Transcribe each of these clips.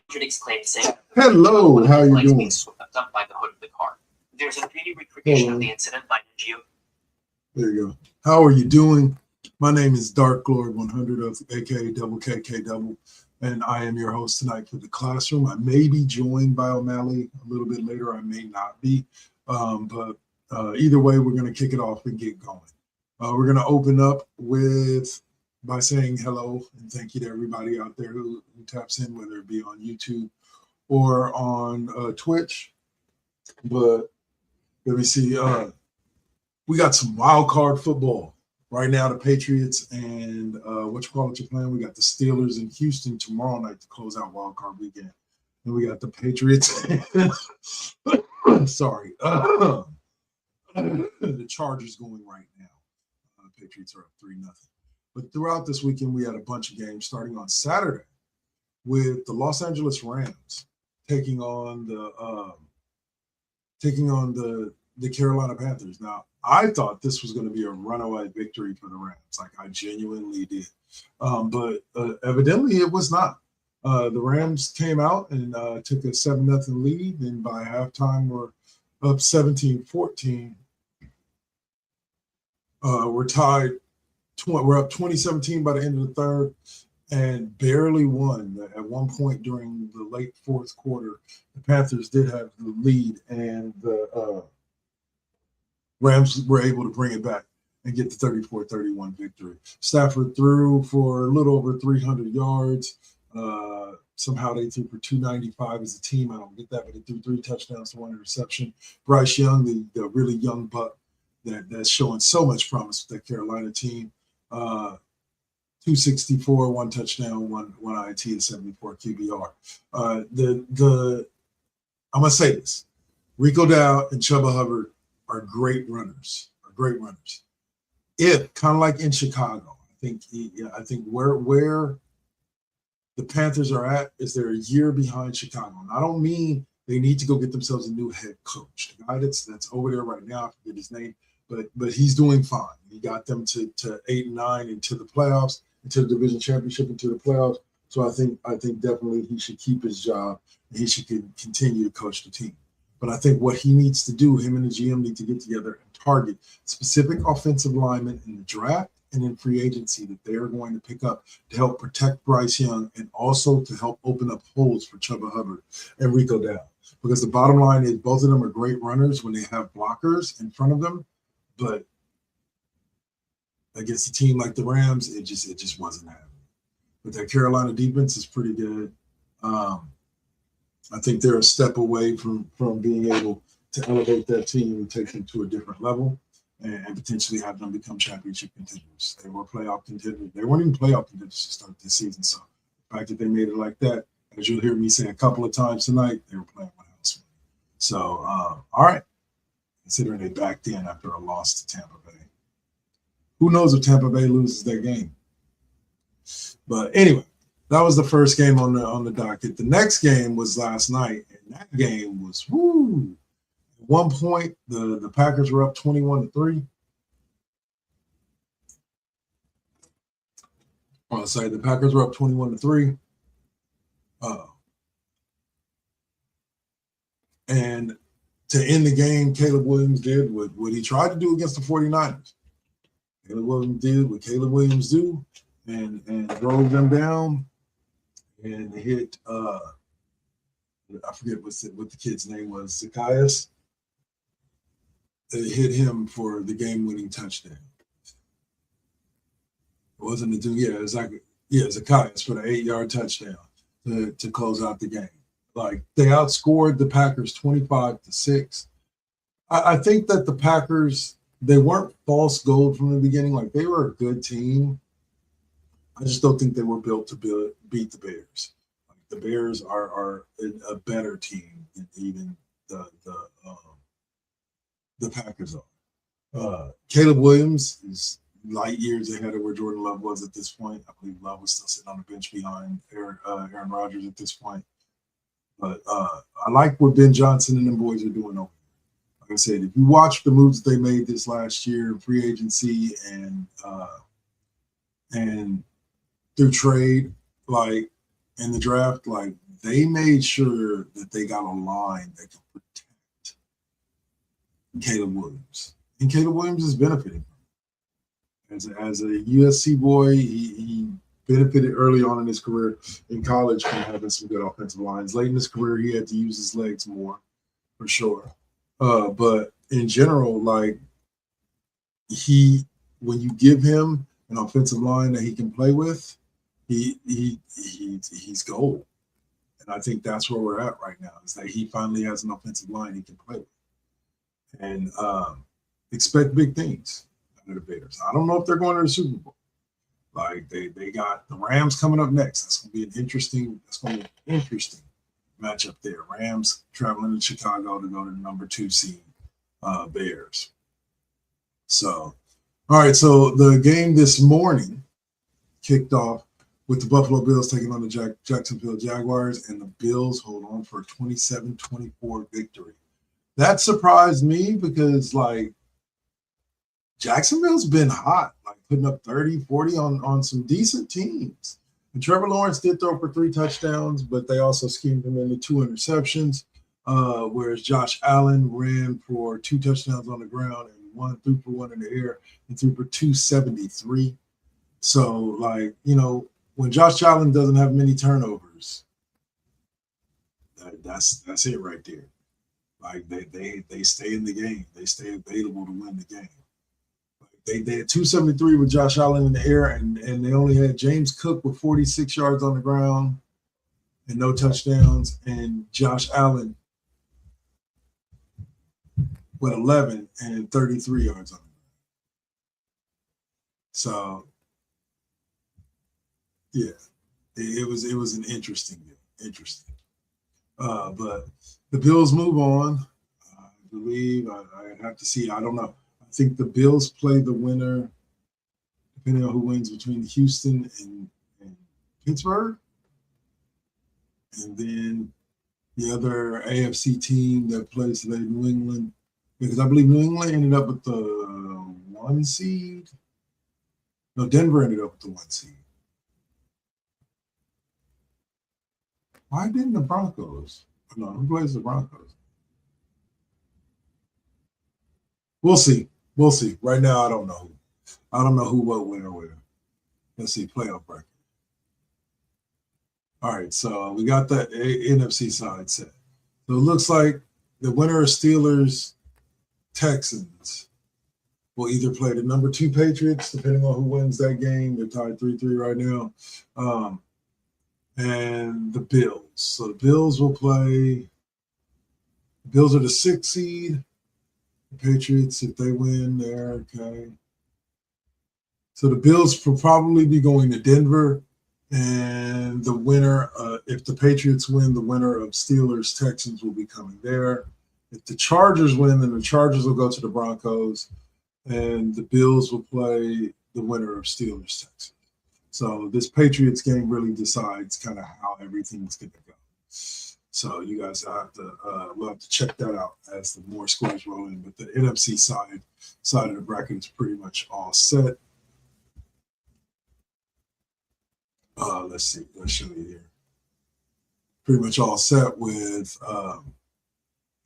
contradicts claims saying hello, how you doing? being swept up by the hood of the car. There's a 3D recreation of the incident by Geo. There you go. How are you doing? My name is Dark Lord 100 of aka Double KK Double, and I am your host tonight for the classroom. I may be joined by O'Malley a little bit later. I may not be, but either way, we're going to kick it off and get going. We're going to open up by saying hello and thank you to everybody out there who taps in, whether it be on YouTube or on Twitch. But let me see. We got some wild card football right now. The Patriots and are playing. We got the Steelers in Houston tomorrow night to close out wild card weekend, and we got the Patriots. Sorry, the Chargers going right now. Patriots are up 3-0. But throughout this weekend, we had a bunch of games starting on Saturday with the Los Angeles Rams taking on the Carolina Panthers. Now, I thought this was going to be a runaway victory for the Rams, like I genuinely did. But evidently it was not. The Rams came out and took a 7-0 lead, and by halftime were up 17-14. We're tied. We're up 20-17 by the end of the third, and barely won. At one point during the late fourth quarter, the Panthers did have the lead, and the Rams were able to bring it back and get the 34-31 victory. Stafford threw for a little over 300 yards. Somehow they threw for 295 as a team. I don't get that, but they threw 3 touchdowns to 1 interception. Bryce Young, the really young buck that's showing so much promise with that Carolina team. 264, 1 touchdown, one IT, and 74 QBR. I'm gonna say this: Rico Dow and Chuba Hubbard are great runners. If kind of like in Chicago, I think where the Panthers are at is they're a year behind Chicago. And I don't mean they need to go get themselves a new head coach. The guy that's over there right now, I forget his name, but he's doing fine. He got them to 8-9 into the playoffs, into the division championship, into the playoffs. So I think definitely he should keep his job and he should continue to coach the team. But I think what he needs to do, him and the GM need to get together and target specific offensive linemen in the draft and in free agency that they are going to pick up to help protect Bryce Young and also to help open up holes for Chuba Hubbard and Rico Dow. Because the bottom line is both of them are great runners when they have blockers in front of them. But against a team like the Rams, it just wasn't happening. But that Carolina defense is pretty good. I think they're a step away from being able to elevate that team and take them to a different level and potentially have them become championship contenders. They were playoff contenders. They weren't even playoff contenders to start this season. So the fact that they made it like that, as you'll hear me say a couple of times tonight, they were playing with house. So, all right. Considering they backed in after a loss to Tampa Bay. Who knows if Tampa Bay loses their game? But anyway, that was the first game on the docket. The next game was last night, and that game was woo. At one point, the Packers were up 21-3. I'll say the Packers were up 21-3. And to end the game, Caleb Williams did what he tried to do against the 49ers. Caleb Williams did what Caleb Williams do and drove them down and hit I forget what the kid's name was, Zacchaeus. They hit him for the game-winning touchdown. It wasn't the dude, Zacchaeus for the 8-yard touchdown to close out the game. Like, they outscored the Packers 25-6. I think that the Packers, they weren't false gold from the beginning. Like, they were a good team. I just don't think they were built to beat the Bears. Like, the Bears are a better team than even the Packers are. Caleb Williams is light years ahead of where Jordan Love was at this point. I believe Love was still sitting on the bench behind Aaron Rodgers at this point. But I like what Ben Johnson and them boys are doing over there. Like I said, if you watch the moves they made this last year in free agency and through trade, like in the draft, like they made sure that they got a line that could protect Caleb Williams. And Caleb Williams is benefiting from it. As a USC boy, he benefited early on in his career in college from having some good offensive lines. Late in his career, he had to use his legs more, for sure. But in general, like when you give him an offensive line that he can play with, he's gold. And I think that's where we're at right now, is that he finally has an offensive line he can play with. And expect big things out of the Bears. I don't know if they're going to the Super Bowl. Like they got the Rams coming up next. That's going to be an interesting matchup there. Rams traveling to Chicago to go to the number 2 seed Bears. So, all right. So the game this morning kicked off with the Buffalo Bills taking on the Jacksonville Jaguars, and the Bills hold on for a 27-24 victory. That surprised me because, like, Jacksonville's been hot, like putting up 30, 40 on some decent teams. And Trevor Lawrence did throw for 3 touchdowns, but they also schemed him into 2 interceptions, whereas Josh Allen ran for 2 touchdowns on the ground and threw for 1 in the air and threw for 273. So, like, you know, when Josh Allen doesn't have many turnovers, that's it right there. Like they stay in the game. They stay available to win the game. Like they had 273 with Josh Allen in the air, and they only had James Cook with 46 yards on the ground and no touchdowns, and Josh Allen with 11 and 33 yards on the ground. So yeah, it was an interesting game. Interesting. But the Bills move on. I believe I have to see. I don't know. I think the Bills play the winner, depending on who wins between Houston and Pittsburgh. And then the other AFC team that plays today, New England, because I believe New England ended up with the 1 seed. No, Denver ended up with the 1 seed. Why didn't the Broncos? No, who plays the Broncos? We'll see. We'll see. Right now, I don't know. I don't know who, what, when, or where. Let's see. Playoff bracket. All right. So we got that NFC side set. So it looks like the winner of Steelers, Texans will either play the number 2 Patriots, depending on who wins that game. They're tied 3-3 right now. And the Bills. So the Bills will play. The Bills are the 6th seed. The Patriots, if they win, they're okay. So the Bills will probably be going to Denver. And the winner, if the Patriots win, the winner of Steelers, Texans will be coming there. If the Chargers win, then the Chargers will go to the Broncos. And the Bills will play the winner of Steelers, Texans. So this Patriots game really decides kind of how everything's going to go. So you guys we'll have to check that out as the more scores roll in. But the NFC side of the bracket is pretty much all set. Let's see. Let's show you here. Pretty much all set with the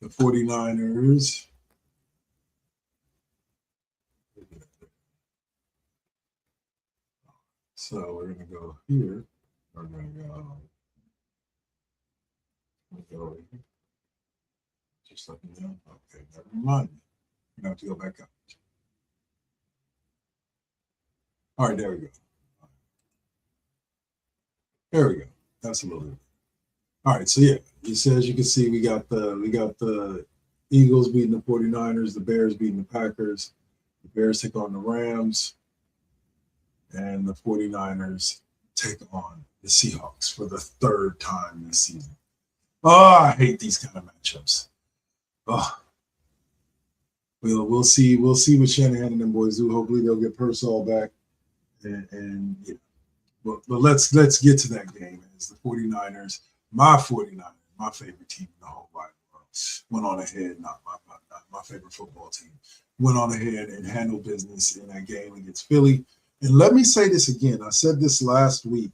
49ers. So we're going to go here. We're going to go over here. Just let me know. Okay, never mind. You're going to have to go back up. All right, there we go. There we go. That's a little bit. All right, so yeah, as you can see, we got the Eagles beating the 49ers, the Bears beating the Packers, the Bears take on the Rams, and the 49ers take on the Seahawks for the 3rd time this season. Oh, I hate these kind of matchups. Oh, we'll see what Shanahan and them boys do. Hopefully they'll get Purcell back, and yeah. But let's get to that game. As the 49ers, my favorite team in the whole wide world, went on ahead. Not my favorite football team, went on ahead and handled business in that game against Philly. And let me say this again. I said this last week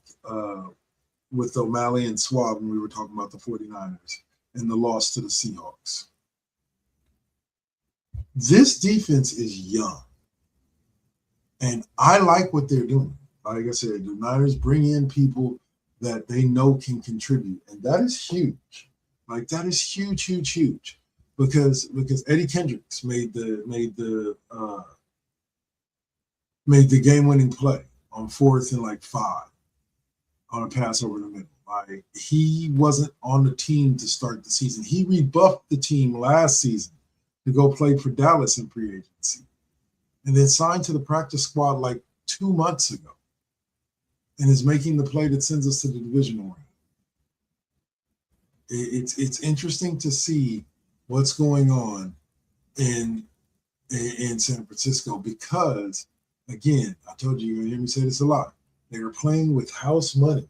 with O'Malley and Swab when we were talking about the 49ers and the loss to the Seahawks. This defense is young, and I like what they're doing. Like I said, the Niners bring in people that they know can contribute, and that is huge. Like that is huge, huge, huge, because Eddie Kendricks made the game-winning play on 4th and like 5 on a pass over the middle. Like he wasn't on the team to start the season. He rebuffed the team last season to go play for Dallas in free agency, and then signed to the practice squad like 2 months ago, and is making the play that sends us to the divisional round. It's interesting to see what's going on in San Francisco because, again, I told you, you're gonna hear me say this a lot. They were playing with house money.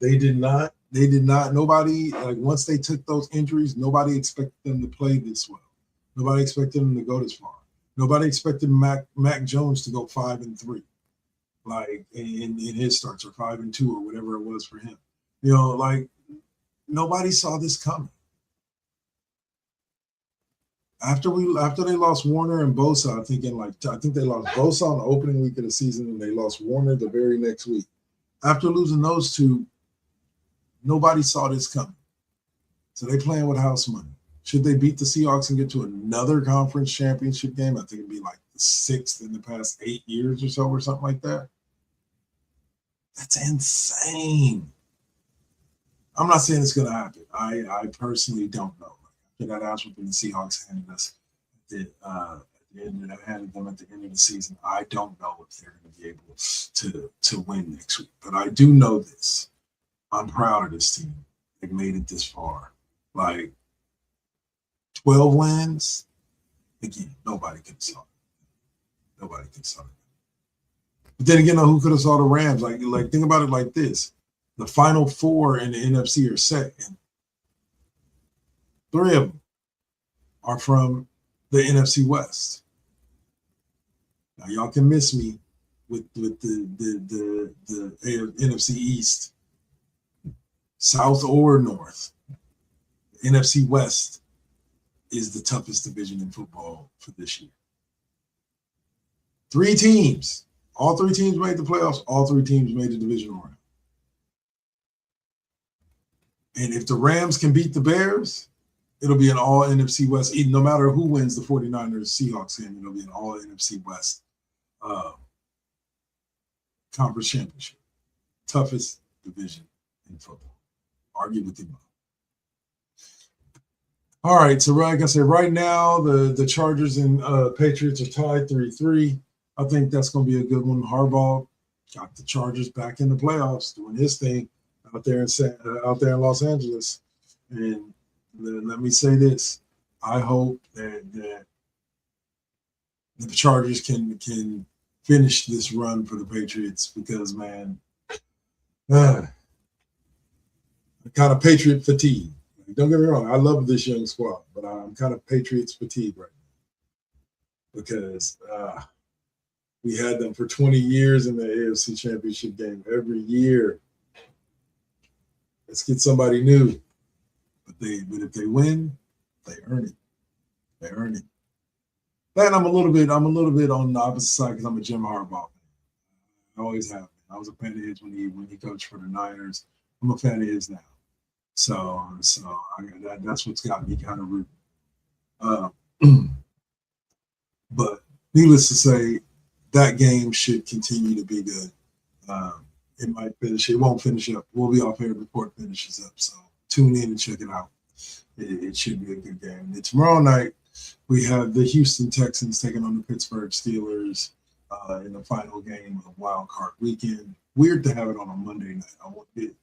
They did not, nobody, like once they took those injuries, nobody expected them to play this well. Nobody expected them to go this far. Nobody expected Mac Jones to go 5-3, like in his starts, or 5-2, or whatever it was for him. You know, like nobody saw this coming. After they lost Warner and Bosa, I think they lost Bosa on the opening week of the season, and they lost Warner the very next week. After losing those two, nobody saw this coming. So they playing with house money. Should they beat the Seahawks and get to another conference championship game? I think it'd be like the 6th in the past 8 years or so, or something like that. That's insane. I'm not saying it's going to happen. I personally don't know. After that ass whooping the Seahawks handed us handed them at the end of the season, I don't know if they're going to be able to win next week. But I do know this. I'm proud of this team. They made it this far. Like 12 wins. Again, nobody could have saw it. Nobody could have saw it. But then again, who could have saw the Rams? Like think about it like this. The final 4 in the NFC are set, and 3 of them are from the NFC West. Now y'all can miss me with the NFC East, South or North. The NFC West is the toughest division in football for this year. 3 teams. All 3 teams made the playoffs. All 3 teams made the divisional round. And if the Rams can beat the Bears, it'll be an all NFC West. No matter who wins the 49ers Seahawks game, it'll be an all NFC West conference championship. Toughest division in football. Argue with them. All right, so like I said, right now the Chargers and Patriots are tied 3-3. I think that's going to be a good one. Harbaugh got the Chargers back in the playoffs, doing his thing out there in Los Angeles. And let me say this: I hope that the Chargers can finish this run for the Patriots, because man, kind of Patriot fatigue. Don't get me wrong, I love this young squad, but I'm kind of Patriots fatigue right now, because we had them for 20 years in the AFC Championship game every year. Let's get somebody new. But if they win, they earn it. They earn it. And I'm a little bit on the opposite side, because I'm a Jim Harbaugh fan. I always have been. I was a fan of his when he coached for the Niners. I'm a fan of his now. So that's what's got me kind of rooting. But needless to say, that game should continue to be good. It might finish. It won't finish up. We'll be off here before it finishes up. So tune in and check it out. It should be a good game. And tomorrow night, we have the Houston Texans taking on the Pittsburgh Steelers in the final game of Wild Card Weekend. Weird to have it on a Monday night.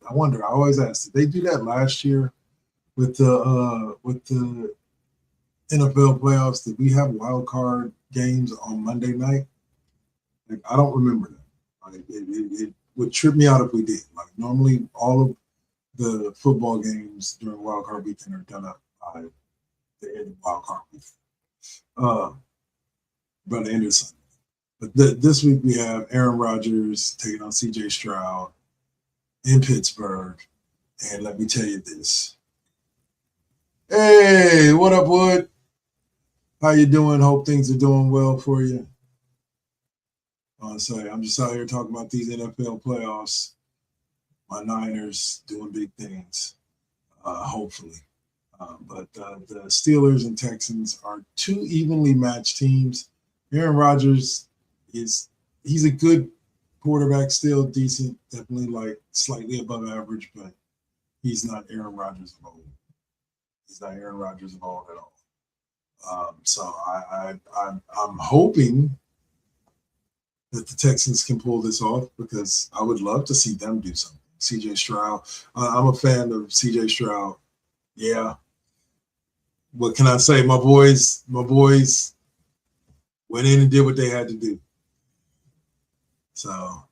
I wonder. I always ask, did they do that last year with the NFL playoffs? Did we have wild card games on Monday night? Like, I don't remember that. Like, it would trip me out if we did. Like, normally all of the football games during Wild Card Weekend are done up by the end of Wild Card Weekend. By the end of Sunday. But this week we have Aaron Rodgers taking on C.J. Stroud in Pittsburgh. And let me tell you this. Hey, what up, Wood? How you doing? Hope things are doing well for you. Honestly, I'm just out here talking about these NFL playoffs. My Niners doing big things, hopefully. But the Steelers and Texans are two evenly matched teams. Aaron Rodgers he's a good quarterback, still decent, definitely like slightly above average, but he's not Aaron Rodgers of old. He's not Aaron Rodgers of old at all. So I'm hoping that the Texans can pull this off because I would love to see them do something. CJ Stroud, I'm a fan of CJ Stroud. Yeah. What can I say? My boys went in and did what they had to do. So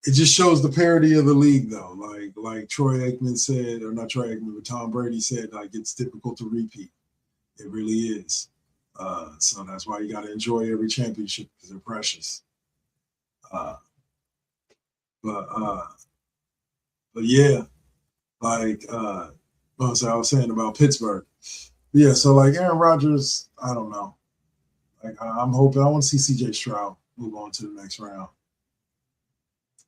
it just shows the parity of the league, though. Like Troy Aikman said, or not Troy Aikman, but Tom Brady said, like it's difficult to repeat. It really is. So that's why you got to enjoy every championship because they're precious. But yeah, like I was saying about Pittsburgh. Yeah, so like Aaron Rodgers, I don't know. Like I'm hoping I want to see CJ Stroud move on to the next round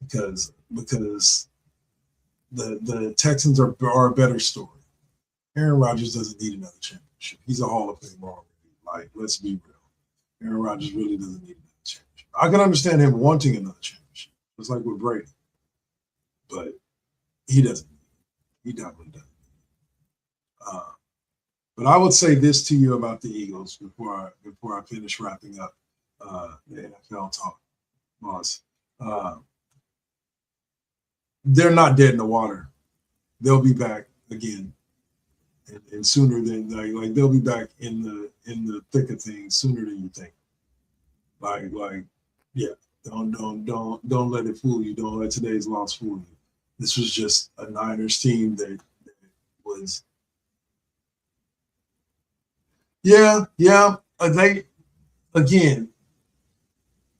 because the Texans are a better story. Aaron Rodgers doesn't need another championship. He's a Hall of Famer already. Like, let's be real. Aaron Rodgers really doesn't need another championship. I can understand him wanting another championship, just like with Brady, but he doesn't. He definitely doesn't. But I would say this to you about the Eagles before I finish wrapping up the NFL talk, Moss. They're not dead in the water. They'll be back again, and sooner than like they'll be back in the thick of things sooner than you think. Like yeah, don't let it fool you. Don't let today's loss fool you. This was just a Niners team that was. Yeah. They again.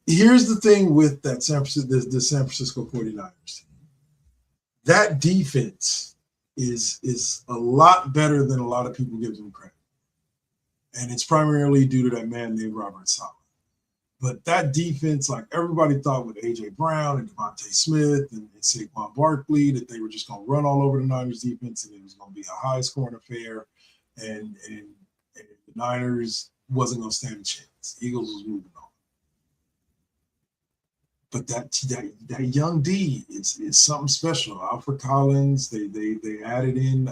Here's the thing with that the San Francisco 49ers team. That defense is a lot better than a lot of people give them credit. And it's primarily due to that man named Robert Saleh. But that defense, like everybody thought with A.J. Brown and Devontae Smith and Saquon Barkley, that they were just going to run all over the Niners defense and it was going to be a high-scoring affair. And the Niners wasn't going to stand a chance. Eagles was moving on. But that young D is something special. Alfred Collins, they added in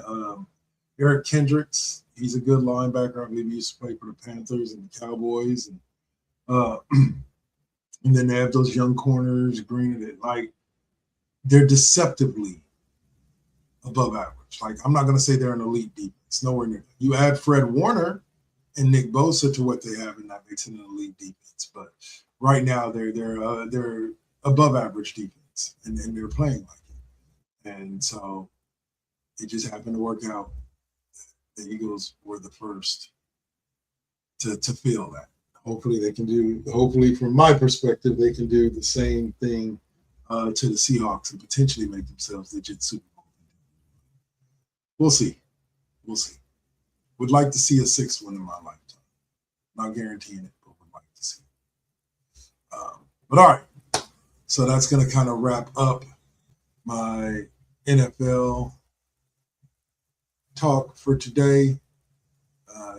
Eric Kendricks. He's a good linebacker. I believe he used to play for the Panthers and the Cowboys. And then they have those young corners, Green, and like they're deceptively above average. Like I'm not going to say they're an elite defense, nowhere near that. You add Fred Warner and Nick Bosa to what they have, and that makes it an elite defense. But right now they're above average defense, and they're playing like it. And so it just happened to work out. The Eagles were the first to feel that. Hopefully they can do. Hopefully, from my perspective, they can do the same thing to the Seahawks and potentially make themselves legit Super Bowl. We'll see. Would like to see a sixth one in my lifetime. Not guaranteeing it, but would like to see it. But all right. So that's going to kind of wrap up my NFL talk for today.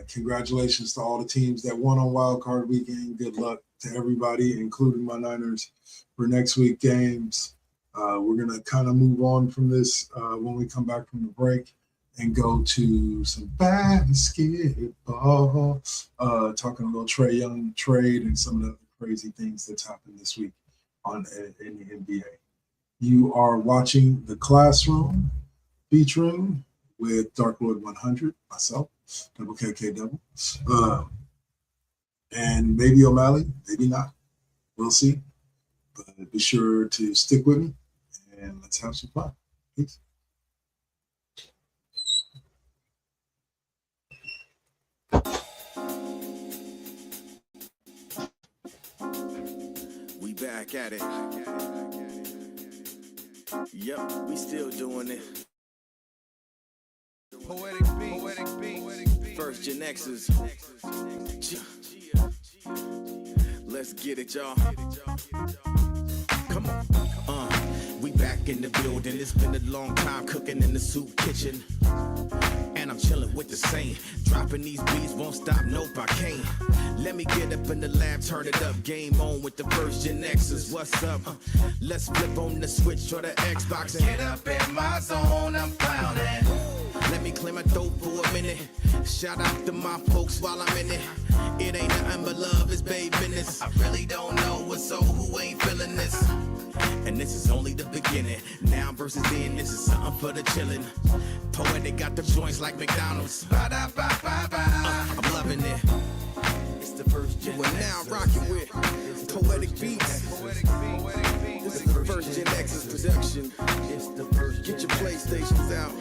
Congratulations to all the teams that won on Wild Card Weekend. Good luck to everybody, including my Niners, for next week games. We're going to kind of move on from this when we come back from the break and go to some basketball, talking a little Trae Young trade and some of the crazy things that's happened this week in the NBA. You are watching The Classroom featuring with Dark Lord 100, myself, Double KK Double, and maybe O'Malley, maybe not. We'll see. But be sure to stick with me and let's have some fun. Peace. We back at it. Yep, we still doing it. Poetic beat. First GenXers. Let's get it, y'all. Come on. We back in the building. It's been a long time cooking in the soup kitchen. And I'm chilling with the same. Dropping these beats won't stop, nope, I can't. Let me get up in the lab, turn it up. Game on with the first GenXers. What's up? Let's flip on the switch or the Xbox and Get up in my zone, I'm clowning. let me clear my throat for a minute. Shout out to my folks while I'm in it. It ain't nothing but love, it's babe business. I really don't know what's so who ain't feeling this. And this is only the beginning. Now versus then, this is something for the chillin'. Poetic got the joints like McDonald's. I'm loving it. It's the first GenX. We're now rocking with Poetic Beats. This is the first GenX's production. Get your PlayStations out.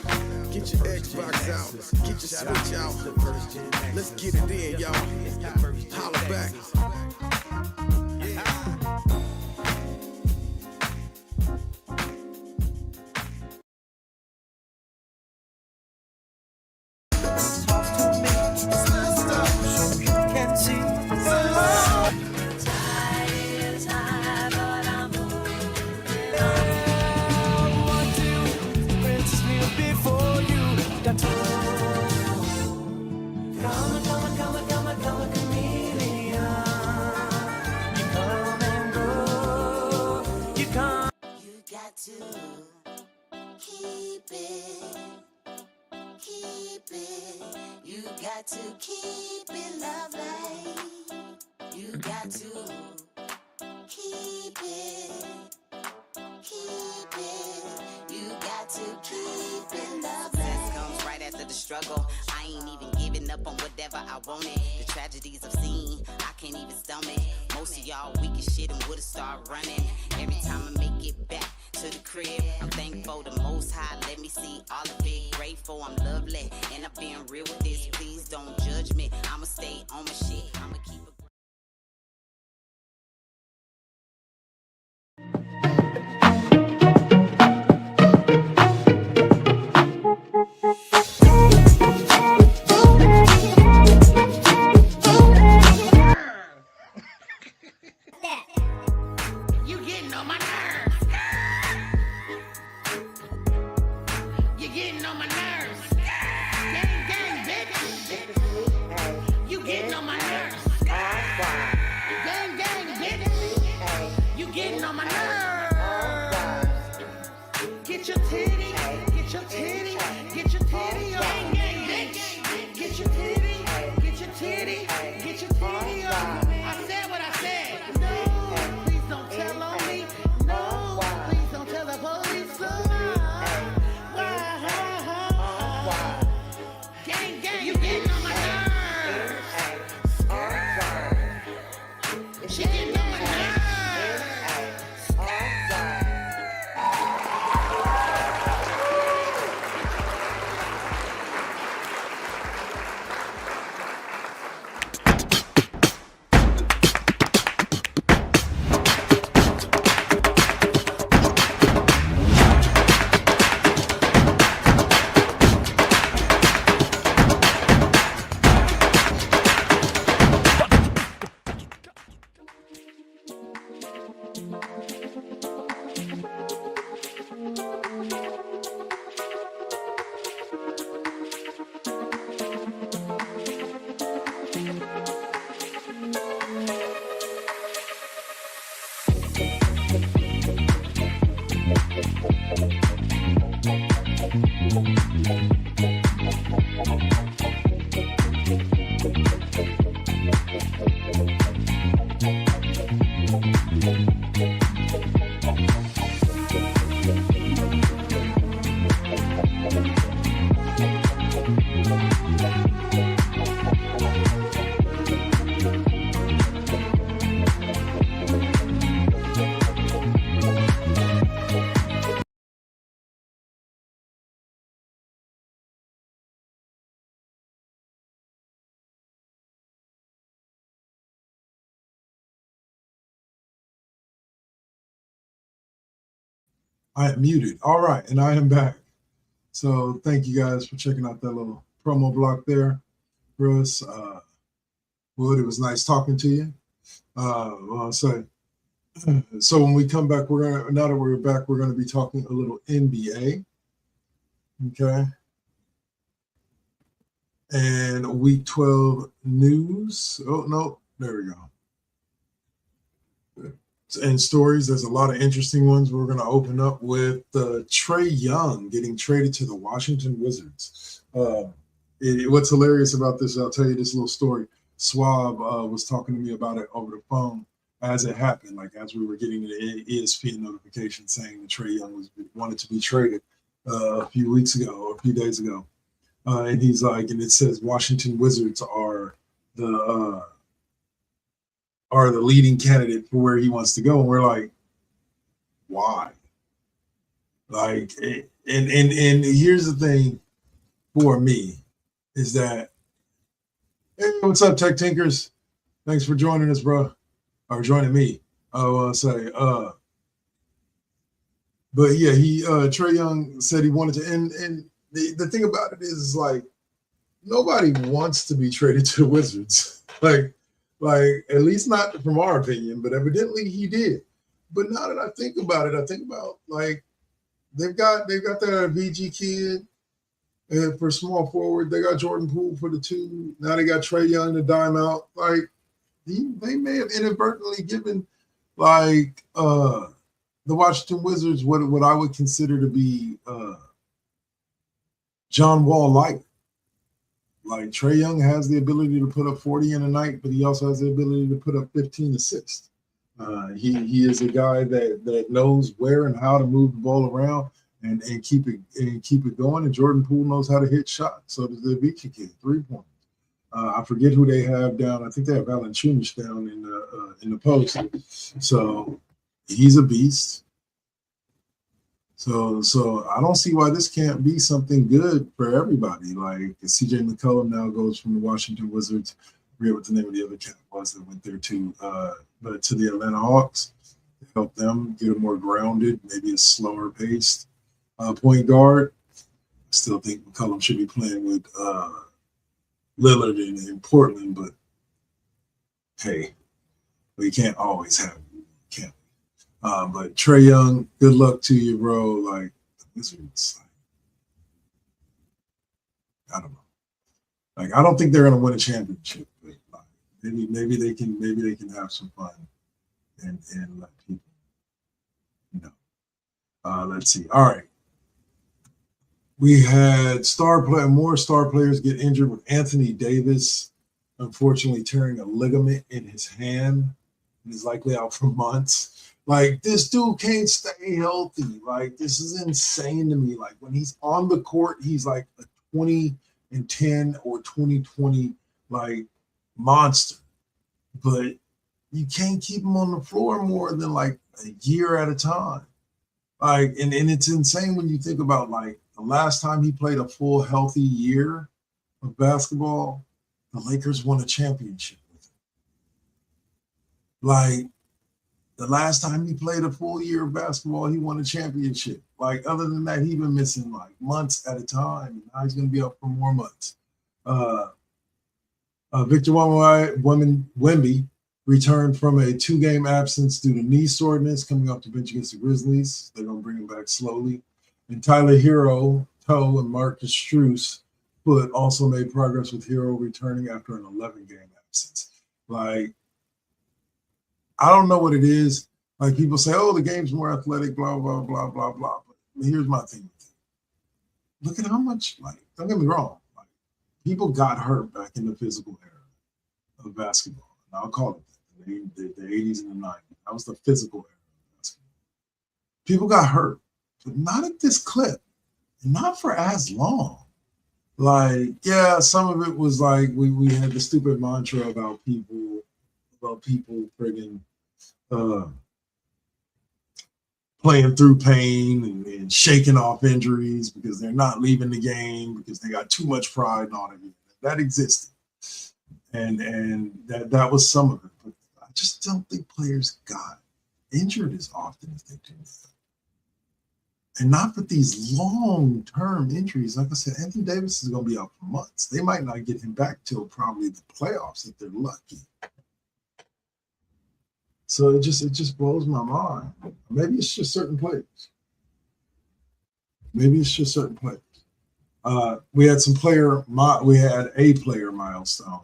Get your Xbox out. Get your Switch out. Let's get it in, y'all. Holla back. You got to keep it lovely. You got to keep it. You got to keep it lovely. Success comes right after the struggle. I ain't even giving up on whatever I wanted. The tragedies I've seen, I can't even stomach. Most of y'all weak as shit and would've started running. Every time I make it back to the crib, I'm thankful the Most High let me see all of it. Grateful I'm lovely, and I'm being real with this. Please don't judge me. I'ma stay on my shit. I'ma keep it. You getting on my nerves. You getting on my nerves. Gang, gang, bitch. You getting on my nerves. Gang, gang, bitch. You getting on my nerves. Get your titty, get your titty, get your titty on. Gang, gang, bitch. Get your titty, get your titty, get your titty on. I said what I said. No, please don't tell on me. No, please don't tell the police. Gang, gang, you getting on my nerves. She getting on my nerves. I am muted. All right, and I am back. So thank you guys for checking out that little promo block there for us. Wood, it was nice talking to you. So when we come back, now that we're back, we're gonna be talking a little NBA. Okay. And week 12 news. Oh no, there we go. And stories. There's a lot of interesting ones. We're going to open up with Trae Young getting traded to the Washington Wizards. What's hilarious about this, I'll tell you this little story. Swab was talking to me about it over the phone as it happened, like as we were getting the ESPN notification saying that Trae Young wanted to be traded a few weeks ago or a few days ago. And he's like, and it says Washington Wizards are the leading candidate for where he wants to go. And we're like, why? Like, and here's the thing for me is that, hey, what's up, Tech Tinkers? Thanks for joining us, bro, or joining me. I want to say, but yeah, Trae Young said he wanted to, and the thing about it is like, nobody wants to be traded to the Wizards. Like at least not from our opinion, but evidently he did. But now that I think about it, I think about like they've got that VG kid for small forward. They got Jordan Poole for the 2. Now they got Trae Young to dime out. Like they may have inadvertently given like the Washington Wizards what I would consider to be John Wall light. Like Trae Young has the ability to put up 40 in a night, but he also has the ability to put up 15 assists. He is a guy that knows where and how to move the ball around and keep it going. And Jordan Poole knows how to hit shots. So does the Vici kid, 3-point. I forget who they have down. I think they have Valanciunas down in the post. So he's a beast. So I don't see why this can't be something good for everybody. Like CJ McCollum now goes from the Washington Wizards. I forget what the name of the other cat was that went there too, but to the Atlanta Hawks to help them get a more grounded, maybe a slower paced point guard. I still think McCollum should be playing with Lillard in Portland, but hey, we can't always have it. Can't. But Trae Young, good luck to you, bro. Like the Wizards, I don't know. Like I don't think they're gonna win a championship, but like, maybe they can have some fun and let people know. Let's see. All right. We had more star players get injured with Anthony Davis, unfortunately tearing a ligament in his hand and is likely out for months. Like, this dude can't stay healthy. Like, this is insane to me. Like, when he's on the court, he's like a 20-10 or 20-20 like monster. But you can't keep him on the floor more than like a year at a time. Like, and it's insane when you think about like the last time he played a full healthy year of basketball, the Lakers won a championship with him. Like, the last time he played a full year of basketball, he won a championship. Like, other than that, he's been missing like months at a time. And now he's going to be up for more months. Victor Wemby returned from a 2-game absence due to knee soreness, coming off the bench against the Grizzlies. They're going to bring him back slowly. And Tyler Hero, toe, and Marcus Strus foot also made progress with Hero returning after an 11-game absence. Like, I don't know what it is. Like, people say, oh, the game's more athletic, blah, blah, blah, blah, blah. But here's my thing with it. Look at how much, like, don't get me wrong. Like, people got hurt back in the physical era of basketball. And I'll call it the 80s and the 90s. That was the physical era of basketball. People got hurt, but not at this clip. And not for as long. Like, yeah, some of it was like we had the stupid mantra about people friggin' playing through pain and shaking off injuries because they're not leaving the game because they got too much pride and all that. That existed. And that was some of it. But I just don't think players got injured as often as they do. And not with these long-term injuries. Like I said, Anthony Davis is going to be out for months. They might not get him back till probably the playoffs if they're lucky. So it just blows my mind. Maybe it's just certain players. We had a player milestone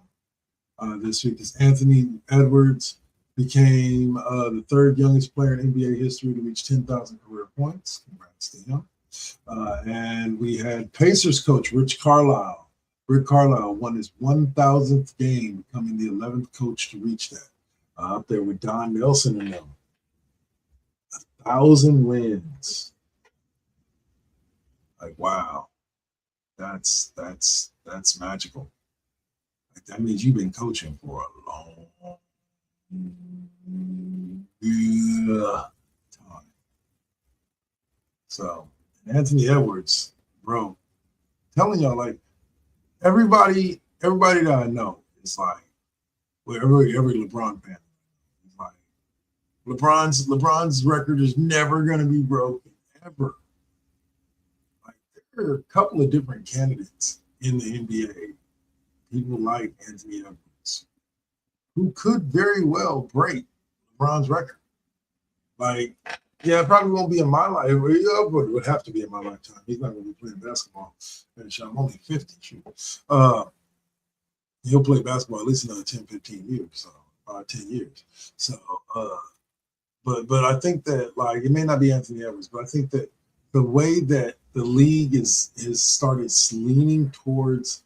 this week. Is Anthony Edwards became the third youngest player in NBA history to reach 10,000 career points. Congrats to him. And we had Pacers coach Rick Carlisle won his 1,000th game, becoming the 11th coach to reach that. Up there with Don Nelson and them. 1,000 wins. Like, wow. That's magical. Like, that means you've been coaching for a long time. So Anthony Edwards, bro, telling y'all, like, everybody that I know is like, well, every LeBron fan, is like, LeBron's record is never going to be broken, ever. Like, there are a couple of different candidates in the NBA, people like Anthony Edwards, who could very well break LeBron's record. Like, yeah, it probably won't be in my life. It would have to be in my lifetime. He's not going to be playing basketball. I'm only 50. He'll play basketball at least another 10, 15 years. So 10 years. So, but I think that, like, it may not be Anthony Edwards, but I think that the way that the league is started leaning towards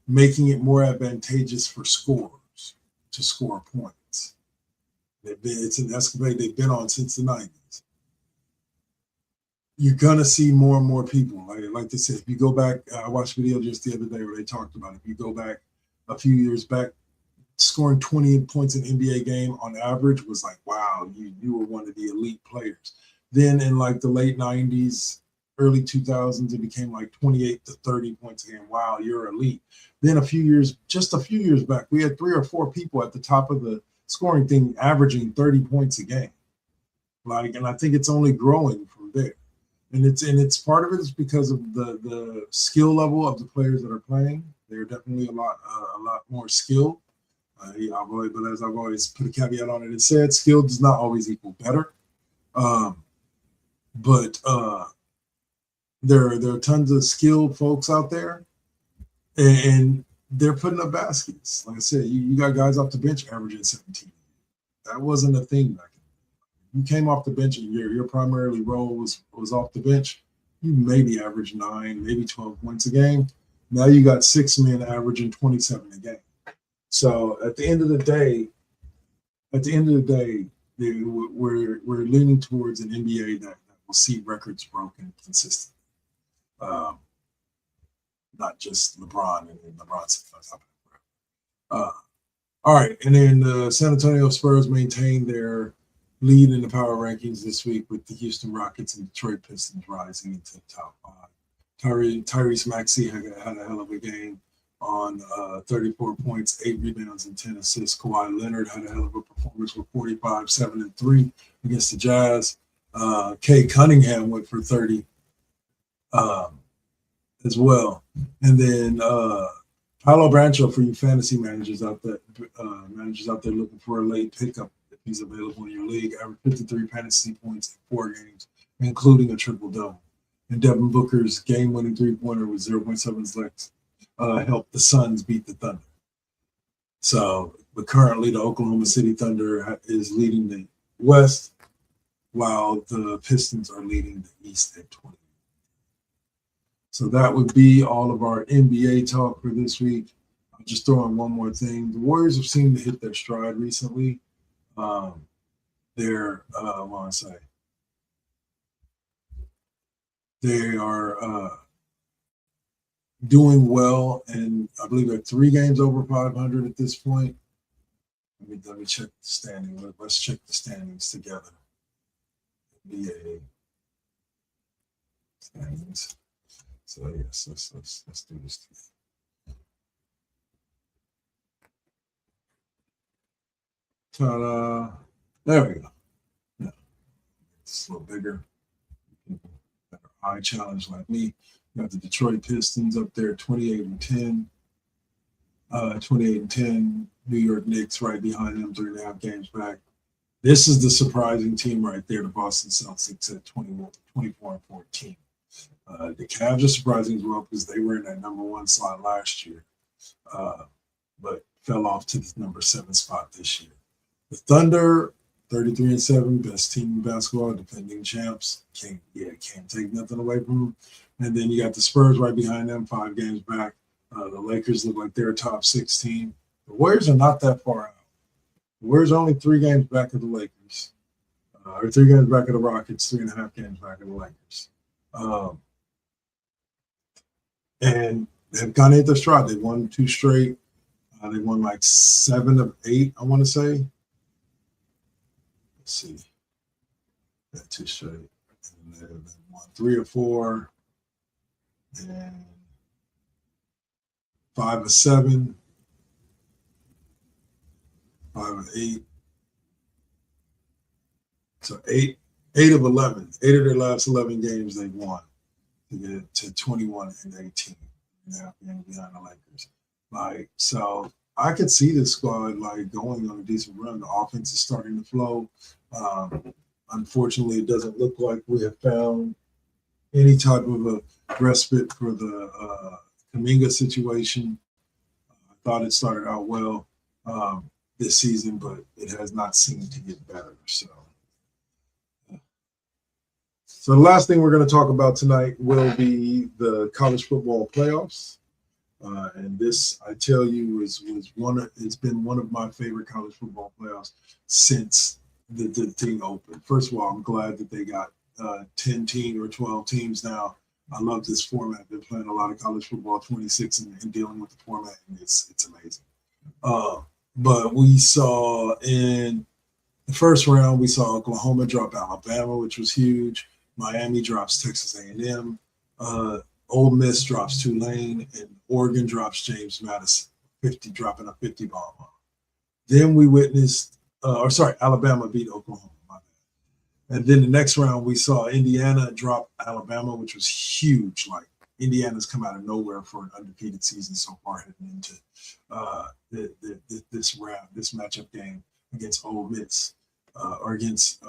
making it more advantageous for scorers to score points. It's an escapade they've been on since the 90s. You're gonna see more and more people. Like they said, if you go back, I watched a video just the other day where they talked about it. If you go back a few years back, scoring 20 points in an NBA game on average was like, wow, you were one of the elite players. Then in like the late 90s, early 2000s, it became like 28 to 30 points a game. Wow, you're elite. Then just a few years back, we had 3 or 4 people at the top of the scoring thing averaging 30 points a game. Like, and I think it's only growing from there. And it's part of it is because of the skill level of the players that are playing. They're definitely a lot more skilled. But as I've always put a caveat on it and said, skill does not always equal better. But there are tons of skilled folks out there, and they're putting up baskets. Like I said, you got guys off the bench averaging 17. That wasn't a thing back then. You came off the bench and your primarily role was off the bench. You maybe average 9, maybe 12 points a game. Now you got 6 men averaging 27 a game. So at the end of the day, we're leaning towards an NBA that will see records broken consistently. Not just LeBron and LeBron's. All right, and then the San Antonio Spurs maintained their lead in the power rankings this week with the Houston Rockets and Detroit Pistons rising into the top 5. Tyrese Maxey had a hell of a game on 34 points, 8 rebounds, and 10 assists. Kawhi Leonard had a hell of a performance with 45, 7, and 3 against the Jazz. Kay Cunningham went for 30 as well. And then Paolo Brancho, for you fantasy managers out there looking for a late pickup, if he's available in your league, averaged 53 fantasy points in 4 games, including a triple-double. And Devin Booker's game-winning three-pointer with 0.7 seconds helped the Suns beat the Thunder. So, but currently the Oklahoma City Thunder is leading the West, while the Pistons are leading the East at 20. So that would be all of our NBA talk for this week. I'll just throw in one more thing. The Warriors have seemed to hit their stride recently. They are doing well, and I believe they're 3 games over 500 at this point. Let me check the standing. Let's check the standings together. NBA standings. So yes, let's do this together. Ta-da! There we go. Yeah, it's a little bigger. high challenge like me. You got the Detroit Pistons up there, 28-10. 28-10. New York Knicks right behind them, 3.5 games back. This is the surprising team right there, the Boston Celtics at 24-14. The Cavs are surprising as well because they were in that number 1 slot last year, but fell off to the number 7 spot this year. The Thunder, 33-7, best team in basketball, defending champs. Can't take nothing away from them. And then you got the Spurs right behind them, 5 games back. The Lakers look like they're a top 6 team. The Warriors are not that far out. The Warriors are only 3 games back of the Lakers, or 3 games back of the Rockets, 3.5 games back of the Lakers. And they've gone hit their stride. They won 2 straight. They won like 7 of 8, I want to say. Let's see. Yeah, 2 straight. And they won 3 or 4. And 5 of 7. 5 of 8. So 8 of 11. 8 of their last 11 games they've won to get to 21-18. Now behind the Lakers. Like, so I could see this squad like going on a decent run. The offense is starting to flow. Unfortunately, it doesn't look like we have found any type of a respite for the Kuminga situation. I thought it started out well this season, but it has not seemed to get better. So the last thing we're going to talk about tonight will be the college football playoffs. And this, I tell you, it's been one of my favorite college football playoffs since the thing opened. First of all, I'm glad that they got 10 or 12 teams now. I love this format. They're playing a lot of college football, 26, and dealing with the format, and it's amazing. But we saw in the first round, we saw Oklahoma drop Alabama, which was huge. Miami drops Texas A&M. Ole Miss drops Tulane, and Oregon drops James Madison, dropping a 50 bomb. Then we witnessed, Alabama beat Oklahoma. My bad. And then the next round, we saw Indiana drop Alabama, which was huge. Like, Indiana's come out of nowhere for an undefeated season so far heading into this round, this matchup game against Ole Miss, or against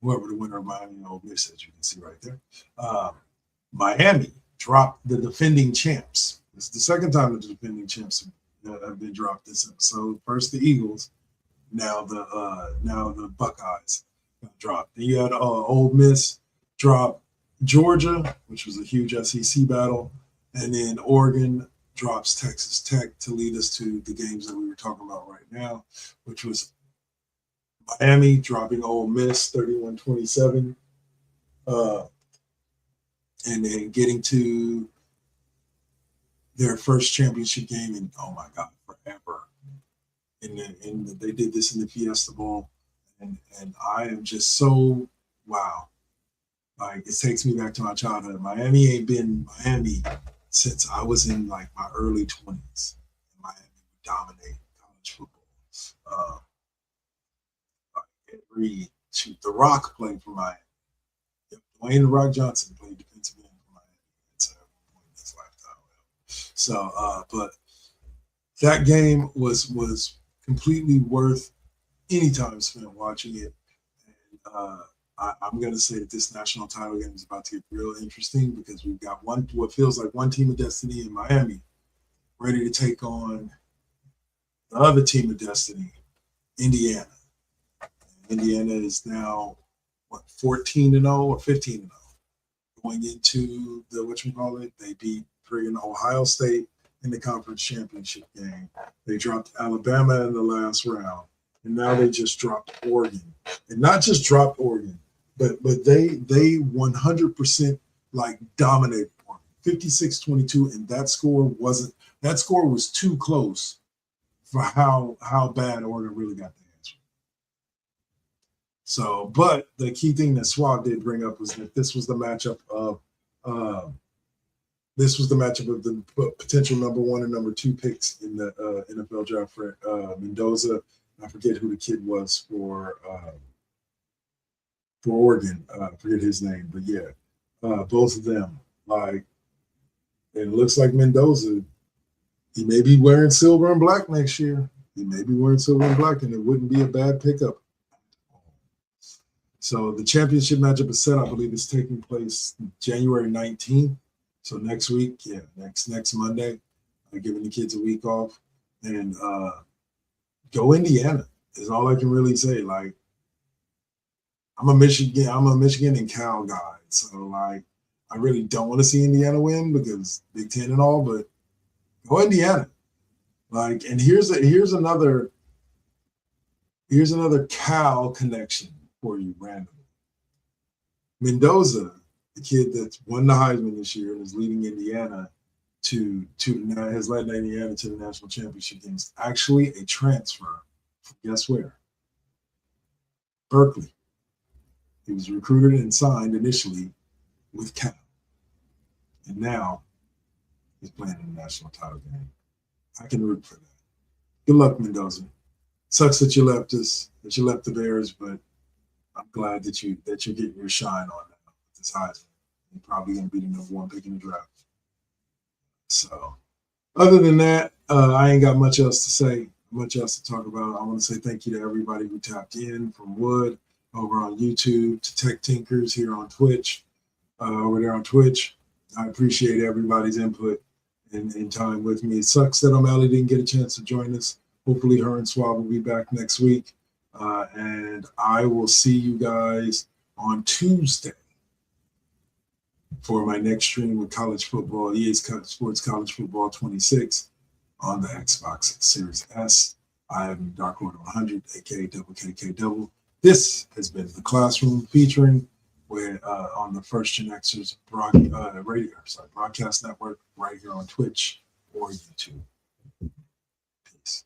whoever the winner of Miami and Ole Miss, as you can see right there. Miami dropped the defending champs. It's the second time that the defending champs have been dropped this episode. First the Eagles, now the Buckeyes got dropped. Then you had Ole Miss drop Georgia, which was a huge SEC battle, and then Oregon drops Texas Tech to lead us to the games that we were talking about right now, which was Miami dropping Ole Miss 31-27, and then getting to their first championship game in, oh my God, forever. And they did this in the Fiesta Bowl, and I am just so wow. Like, it takes me back to my childhood. Miami ain't been Miami since I was in like my early 20s. Miami would dominate college football. The Rock played for Miami. Dwayne "The Rock" Johnson played defensive end for Miami at one point in his lifetime. So, but that game was completely worth any time spent watching it. And I'm going to say that this national title game is about to get real interesting because we've got what feels like one team of destiny in Miami ready to take on the other team of destiny, Indiana. Indiana is now, 14-0 or 15-0 going into the, they beat friggin' Ohio State in the conference championship game. They dropped Alabama in the last round, and now they just dropped Oregon. And not just dropped Oregon, but they 100% like dominated Oregon, 56-22, and that score was too close for how bad Oregon really got the answer. So, but the key thing that Swab did bring up was that this was the matchup of the potential number 1 and number 2 picks in the NFL draft for Mendoza. I forget who the kid was for Oregon. I forget his name, but yeah. both of them. Like, it looks like Mendoza, he may be wearing silver and black next year. He may be wearing silver and black, and it wouldn't be a bad pickup. So the championship matchup is set. I believe it's taking place January 19th. So next week, next Monday, I'm giving the kids a week off. And go Indiana is all I can really say. Like, I'm a Michigan and Cal guy. So like, I really don't want to see Indiana win because Big Ten and all, but go Indiana. Like, and here's another Cal connection for you randomly. Mendoza, the kid that's won the Heisman this year and is leading Indiana has led Indiana to the national championship games, actually a transfer from guess where? Berkeley. He was recruited and signed initially with Cal. And now he's playing in the national title game. I can root for that. Good luck, Mendoza. Sucks that you left us, that you left the Bears, but I'm glad that you're getting your shine on now with this Heisman. You're probably going to be the number one pick in the draft. So, other than that, I ain't got much else to say, much else to talk about. I want to say thank you to everybody who tapped in, from Wood over on YouTube to Tech Tinkers here on Twitch, over there on Twitch. I appreciate everybody's input and time with me. It sucks that O'Malley didn't get a chance to join us. Hopefully her and Swab will be back next week. And I will see you guys on Tuesday for my next stream with college football, EA Sports College Football 26 on the Xbox Series S. I am Dark Lord 100, aka Double KK Double. This has been The Classroom, featuring on the first GenXers broadcast network right here on Twitch or YouTube. Peace.